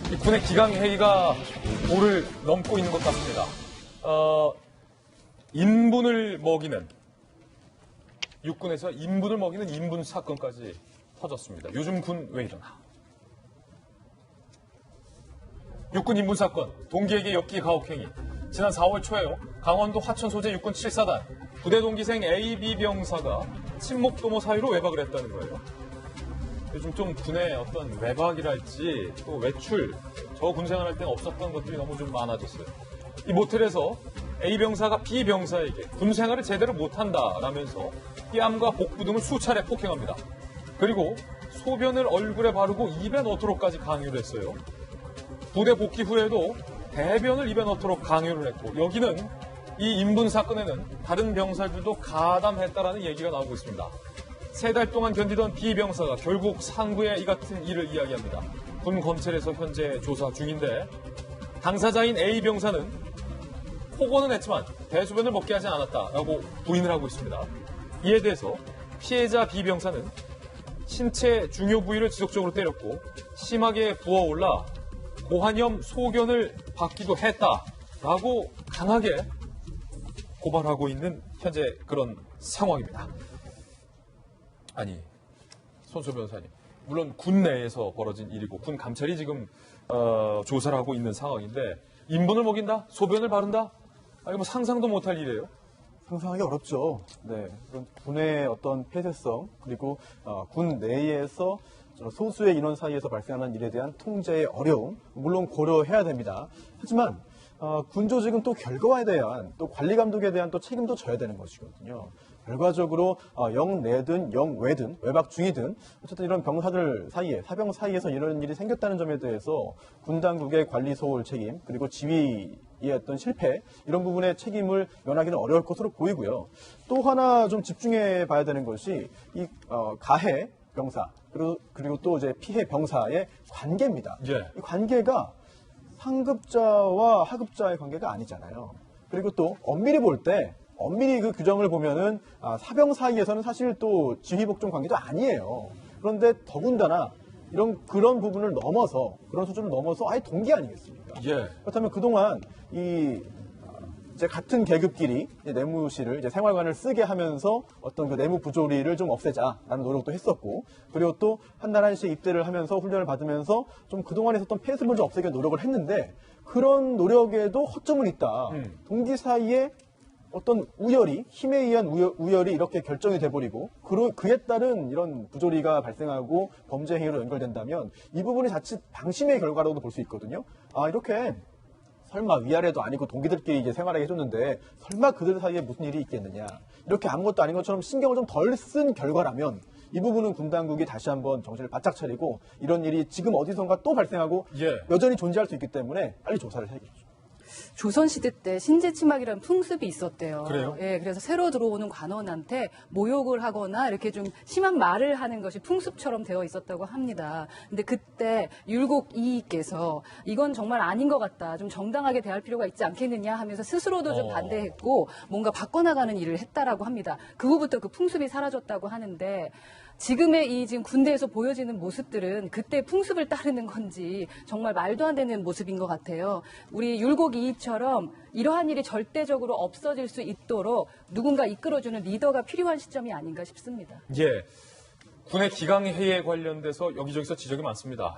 이 군의 기강회의가 도를 넘고 있는 것 같습니다. 인분을 먹이는, 육군에서 인분을 먹이는 인분 사건까지 터졌습니다. 요즘 군 왜 이러나. 육군 인분 사건, 동기에게 엽기 가혹행위. 지난 4월 초에요. 강원도 화천 소재 육군 7사단 부대 동기생 AB 병사가 친목도모 사유로 외박을 했다는 거예요. 요즘 좀 군의 어떤 외박이랄지 또 외출, 저 군생활할 때는 없었던 것들이 너무 좀 많아졌어요. 이 모텔에서 A 병사가 B 병사에게 군생활을 제대로 못한다라면서 뺨과 복부 등을 수차례 폭행합니다. 그리고 소변을 얼굴에 바르고 입에 넣도록까지 강요를 했어요. 부대 복귀 후에도 대변을 입에 넣도록 강요를 했고, 여기는 이 인분 사건에는 다른 병사들도 가담했다라는 얘기가 나오고 있습니다. 3달 동안 견디던 B 병사가 결국 상부에 이 같은 일을 이야기합니다. 군 검찰에서 현재 조사 중인데, 당사자인 A 병사는 폭언은 했지만 대소변을 먹게 하지 않았다라고 부인을 하고 있습니다. 이에 대해서 피해자 B 병사는 신체 중요 부위를 지속적으로 때렸고 심하게 부어올라 고환염 소견을 받기도 했다라고 강하게 고발하고 있는 현재 그런 상황입니다. 아니, 손소 변호사님, 물론 군 내에서 벌어진 일이고 군 감찰이 지금 조사를 하고 있는 상황인데, 인분을 먹인다? 소변을 바른다? 아니, 뭐 상상도 못할 일이에요. 상상하기 어렵죠. 네, 그런 군의 어떤 폐쇄성, 그리고 군 내에서 소수의 인원 사이에서 발생하는 일에 대한 통제의 어려움, 물론 고려해야 됩니다. 하지만 군 조직은 또 결과에 대한, 또 관리 감독에 대한 또 책임도 져야 되는 것이거든요. 결과적으로 영내든 영외든 외박 중이든 어쨌든 이런 병사들 사이에, 사병 사이에서 이런 일이 생겼다는 점에 대해서 군 당국의 관리 소홀 책임, 그리고 지휘의 어떤 실패, 이런 부분의 책임을 면하기는 어려울 것으로 보이고요. 또 하나 좀 집중해 봐야 되는 것이 이 가해 병사, 그리고 또 이제 피해 병사의 관계입니다. 예. 이 관계가 상급자와 하급자의 관계가 아니잖아요. 그리고 또 엄밀히 볼 때, 엄밀히 그 규정을 보면은 사병 사이에서는 사실 또 지휘복종 관계도 아니에요. 그런데 더군다나 그런 부분을 넘어서, 그런 수준을 넘어서 아예 동기 아니겠습니까? 예. 그렇다면 그동안 이제 같은 계급끼리 내무실을, 이제 생활관을 쓰게 하면서 어떤 그 내무 부조리를 좀 없애자라는 노력도 했었고, 그리고 또 한 달 한씩 입대를 하면서 훈련을 받으면서 좀 그동안 있었던 폐쇄물 좀 없애기 노력을 했는데, 그런 노력에도 허점은 있다. 동기 사이에 어떤 우열이, 힘에 의한 우열이 이렇게 결정이 돼버리고, 그에 따른 이런 부조리가 발생하고 범죄 행위로 연결된다면 이 부분이 자칫 방심의 결과라고도 볼 수 있거든요. 이렇게 설마 위아래도 아니고 동기들끼리 이제 생활하게 해줬는데 설마 그들 사이에 무슨 일이 있겠느냐, 이렇게 아무것도 아닌 것처럼 신경을 좀 덜 쓴 결과라면 이 부분은 군 당국이 다시 한번 정신을 바짝 차리고, 이런 일이 지금 어디선가 또 발생하고 여전히 존재할 수 있기 때문에 빨리 조사를 해야겠죠. 조선시대 때 신제치막이라는 풍습이 있었대요. 그래요? 예, 그래서 새로 들어오는 관원한테 모욕을 하거나 이렇게 좀 심한 말을 하는 것이 풍습처럼 되어 있었다고 합니다. 근데 그때 율곡 이이께서 이건 정말 아닌 것 같다, 좀 정당하게 대할 필요가 있지 않겠느냐 하면서 스스로도 좀 반대했고 뭔가 바꿔나가는 일을 했다라고 합니다. 그 후부터 그 풍습이 사라졌다고 하는데, 지금의 지금 군대에서 보여지는 모습들은 그때 풍습을 따르는 건지 정말 말도 안 되는 모습인 것 같아요. 우리 율곡 이이처럼 이러한 일이 절대적으로 없어질 수 있도록 누군가 이끌어주는 리더가 필요한 시점이 아닌가 싶습니다. 예. 군의 기강회의에 관련돼서 여기저기서 지적이 많습니다.